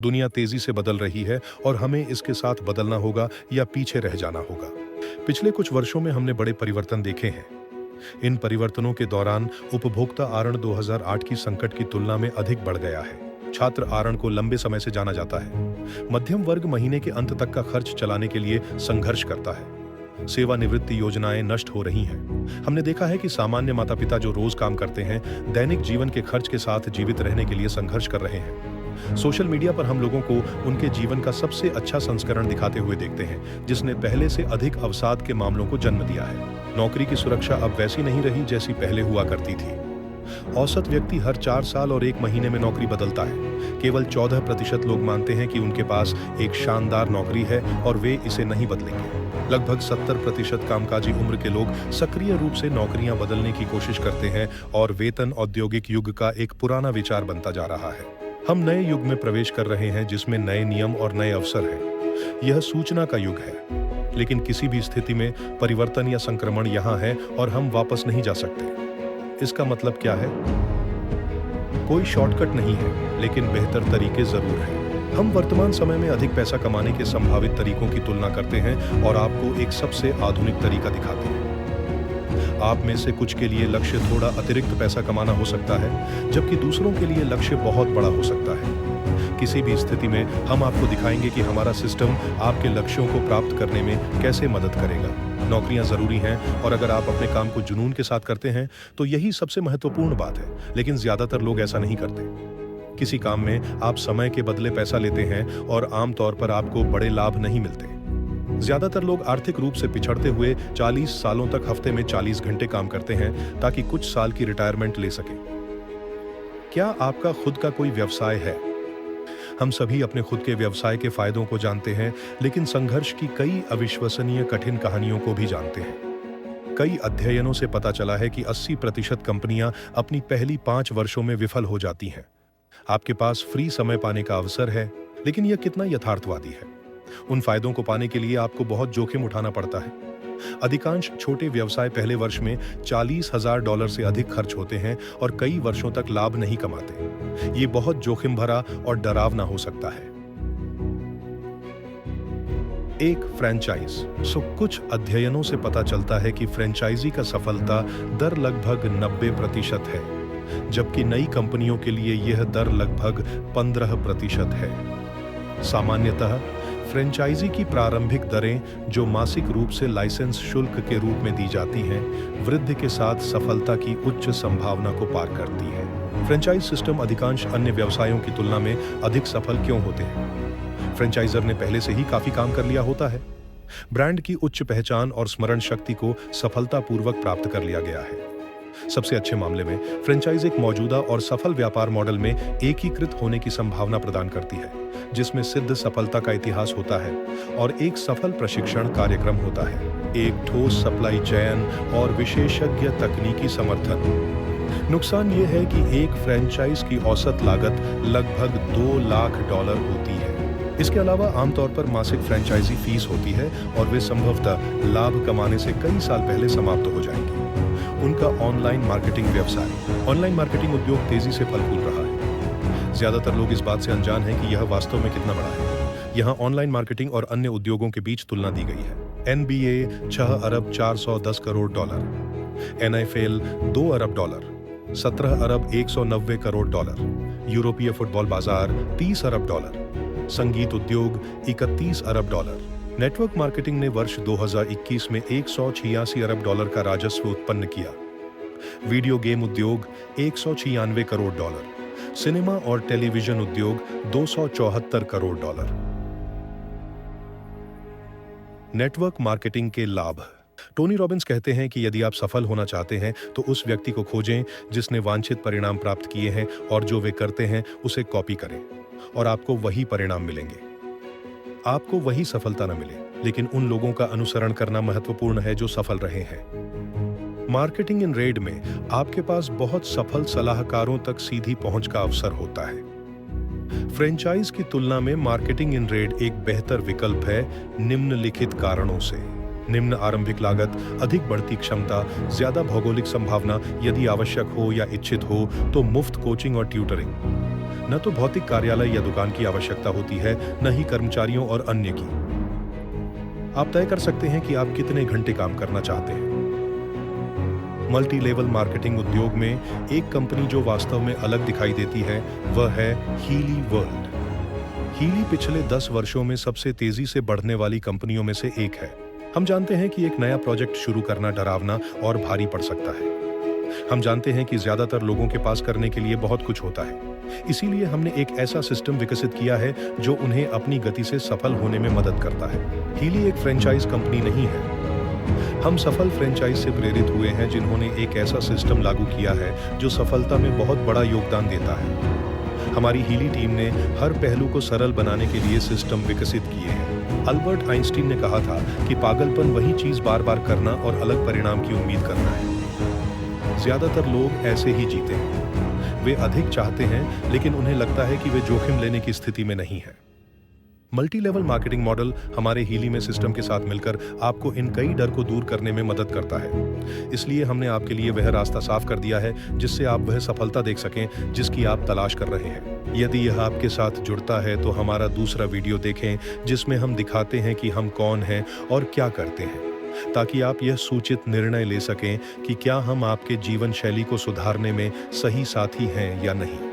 दुनिया तेजी से बदल रही है और हमें इसके साथ बदलना होगा या पीछे रह जाना होगा। पिछले कुछ वर्षों में हमने बड़े परिवर्तन देखे हैं। इन परिवर्तनों के दौरान उपभोक्ता आरण 2008 की संकट की तुलना में अधिक बढ़ गया है। छात्र आरण को लंबे समय से जाना जाता है। मध्यम वर्ग महीने के अंत तक का खर्च चलाने के लिए संघर्ष करता है। सेवानिवृत्ति योजनाएं नष्ट हो रही हैं। हमने देखा है कि सामान्य माता पिता जो रोज काम करते हैं, दैनिक जीवन के खर्च के साथ जीवित रहने के लिए संघर्ष कर रहे हैं। सोशल मीडिया पर हम लोगों को उनके जीवन का सबसे अच्छा संस्करण दिखाते हुए देखते हैं, जिसने पहले से अधिक अवसाद के मामलों को जन्म दिया है। नौकरी की सुरक्षा अब वैसी नहीं रही जैसी पहले हुआ करती थी। औसत व्यक्ति हर 4 साल और 1 महीने में नौकरी बदलता है। केवल 14% लोग मानते हैं कि उनके पास एक शानदार नौकरी है और वे इसे नहीं बदलेंगे। लगभग 70% कामकाजी उम्र के लोग सक्रिय रूप से नौकरियां बदलने की कोशिश करते हैं और वेतन औद्योगिक युग का एक पुराना विचार बनता जा रहा है। हम नए युग में प्रवेश कर रहे हैं जिसमें नए नियम और नए अवसर हैं। यह सूचना का युग है, लेकिन किसी भी स्थिति में परिवर्तन या संक्रमण यहाँ है और हम वापस नहीं जा सकते। इसका मतलब क्या है? कोई शॉर्टकट नहीं है, लेकिन बेहतर तरीके जरूर हैं। हम वर्तमान समय में अधिक पैसा कमाने के संभावित तरीकों की तुलना करते हैं और आपको एक सबसे आधुनिक तरीका दिखाते हैं। आप में से कुछ के लिए लक्ष्य थोड़ा अतिरिक्त पैसा कमाना हो सकता है, जबकि दूसरों के लिए लक्ष्य बहुत बड़ा हो सकता है। किसी भी स्थिति में हम आपको दिखाएंगे कि हमारा सिस्टम आपके लक्ष्यों को प्राप्त करने में कैसे मदद करेगा। नौकरियां जरूरी हैं और अगर आप अपने काम को जुनून के साथ करते हैं तो यही सबसे महत्वपूर्ण बात है, लेकिन ज्यादातर लोग ऐसा नहीं करते। किसी काम में आप समय के बदले पैसा लेते हैं और आमतौर पर आपको बड़े लाभ नहीं मिलते। ज्यादातर लोग आर्थिक रूप से पिछड़ते हुए 40 सालों तक हफ्ते में 40 घंटे काम करते हैं ताकि कुछ साल की रिटायरमेंट ले सकें। क्या आपका खुद का कोई व्यवसाय है? हम सभी अपने खुद के व्यवसाय के फायदों को जानते हैं, लेकिन संघर्ष की कई अविश्वसनीय कठिन कहानियों को भी जानते हैं। कई अध्ययनों से पता चला है कि 80% कंपनियां अपनी पहली 5 वर्षों में विफल हो जाती हैं। आपके पास फ्री समय पाने का अवसर है, लेकिन यह कितना यथार्थवादी है? उन फायदों को पाने के लिए आपको बहुत जोखिम उठाना पड़ता है। अधिकांश छोटे व्यवसाय पहले वर्ष में $40,000 से अधिक खर्च होते हैं और कई वर्षों तक लाभ नहीं कमाते। ये बहुत जोखिम भरा और डरावना हो सकता है। एक फ्रेंचाइज। कुछ अध्ययनों से पता चलता है कि फ्रेंचाइजी का सफलता दर लगभग 90% है, जबकि नई कंपनियों के लिए यह दर लगभग 15% है। सामान्यतः फ्रेंचाइजी की प्रारंभिक दरें, जो मासिक रूप से लाइसेंस शुल्क के रूप में दी जाती हैं, वृद्धि के साथ सफलता की उच्च संभावना को पार करती हैं। फ्रेंचाइज सिस्टम अधिकांश अन्य व्यवसायों की तुलना में अधिक सफल क्यों होते हैं? फ्रेंचाइजर ने पहले से ही काफी काम कर लिया होता है। ब्रांड की उच्च पहचान और स्मरण शक्ति को सफलतापूर्वक प्राप्त कर लिया गया है। सबसे अच्छे मामले में फ्रेंचाइज एक मौजूदा और सफल व्यापार मॉडल में एकीकृत होने की संभावना प्रदान करती है, जिसमें सिद्ध सफलता का इतिहास होता है और एक सफल प्रशिक्षण कार्यक्रम होता है, एक ठोस सप्लाई चेन और विशेषज्ञ तकनीकी समर्थन। नुकसान यह है कि एक फ्रेंचाइज की औसत लागत लगभग $2 लाख होती है। इसके अलावा आमतौर पर मासिक फ्रेंचाइजी फीस होती है और वे संभवतः लाभ कमाने से कई साल पहले समाप्त हो जाएंगी। उनका ऑनलाइन मार्केटिंग व्यवसाय। ऑनलाइन मार्केटिंग उद्योग तेजी से फल फूल रहा है। ज्यादातर लोग इस बात से अनजान हैं कि यह वास्तव में कितना बड़ा है। यहाँ ऑनलाइन मार्केटिंग और अन्य उद्योगों के बीच तुलना दी गई है। NBA $6 अरब 410 करोड़, NFL $2 अरब, 17 अरब 190 करोड़, यूरोपीय फुटबॉल बाजार $30 अरब, संगीत उद्योग $31 अरब। नेटवर्क मार्केटिंग ने वर्ष 2021 में $186 अरब का राजस्व उत्पन्न किया। वीडियो गेम उद्योग $196 करोड़, सिनेमा और टेलीविजन उद्योग $274 करोड़। नेटवर्क मार्केटिंग के लाभ। टोनी रॉबिन्स कहते हैं कि यदि आप सफल होना चाहते हैं तो उस व्यक्ति को खोजें जिसने वांछित परिणाम प्राप्त किए हैं और जो वे करते हैं उसे कॉपी करें, और आपको वही परिणाम मिलेंगे। आपको वही सफलता न मिले, लेकिन उन लोगों का अनुसरण करना महत्वपूर्ण है जो सफल रहे हैं। मार्केटिंग इन रेड में आपके पास बहुत सफल सलाहकारों तक सीधी पहुंच का अवसर होता है। फ्रेंचाइज की तुलना में मार्केटिंग इन रेड एक बेहतर विकल्प है निम्नलिखित कारणों से। निम्न आरंभिक लागत, अधिक बढ़ती क्षमता, ज्यादा भौगोलिक संभावना, यदि आवश्यक हो या इच्छित हो तो मुफ्त कोचिंग और ट्यूटरिंग। न तो भौतिक कार्यालय या दुकान की आवश्यकता होती है, न ही कर्मचारियों और अन्य की। आप तय कर सकते हैं कि आप कितने घंटे काम करना चाहते हैं। मल्टी लेवल मार्केटिंग उद्योग में एक कंपनी जो वास्तव में अलग दिखाई देती है वह है हीली वर्ल्ड। हीली पिछले 10 वर्षों में सबसे तेजी से बढ़ने वाली कंपनियों में से एक है। हम जानते हैं कि एक नया प्रोजेक्ट शुरू करना डरावना और भारी पड़ सकता है। हम जानते हैं कि ज्यादातर लोगों के पास करने के लिए बहुत कुछ होता है। इसीलिए हमने एक ऐसा सिस्टम विकसित किया है जो उन्हें अपनी गति से सफल होने में मदद करता है। हीली एक फ्रेंचाइज कंपनी नहीं है। हम सफल फ्रेंचाइज से प्रेरित हुए हैं जिन्होंने एक ऐसा सिस्टम लागू किया है जो सफलता में बहुत बड़ा योगदान देता है। हमारी हीली टीम ने हर पहलू को सरल बनाने के लिए सिस्टम विकसित किए हैं। अल्बर्ट आइंस्टीन ने कहा था कि पागलपन वही चीज बार बार करना और अलग परिणाम की उम्मीद करना है। ज्यादातर लोग ऐसे ही जीते हैं। वे अधिक चाहते हैं लेकिन उन्हें लगता है कि वे जोखिम लेने की स्थिति में नहीं है। मल्टी लेवल मार्केटिंग मॉडल हमारे हीली में सिस्टम के साथ मिलकर आपको इन कई डर को दूर करने में मदद करता है। इसलिए हमने आपके लिए वह रास्ता साफ कर दिया है जिससे आप वह सफलता देख सकें जिसकी आप तलाश कर रहे हैं। यदि यह आपके साथ जुड़ता है तो हमारा दूसरा वीडियो देखें जिसमें हम दिखाते हैं कि हम कौन हैं और क्या करते हैं, ताकि आप यह सूचित निर्णय ले सकें कि क्या हम आपके जीवन शैली को सुधारने में सही साथी हैं या नहीं।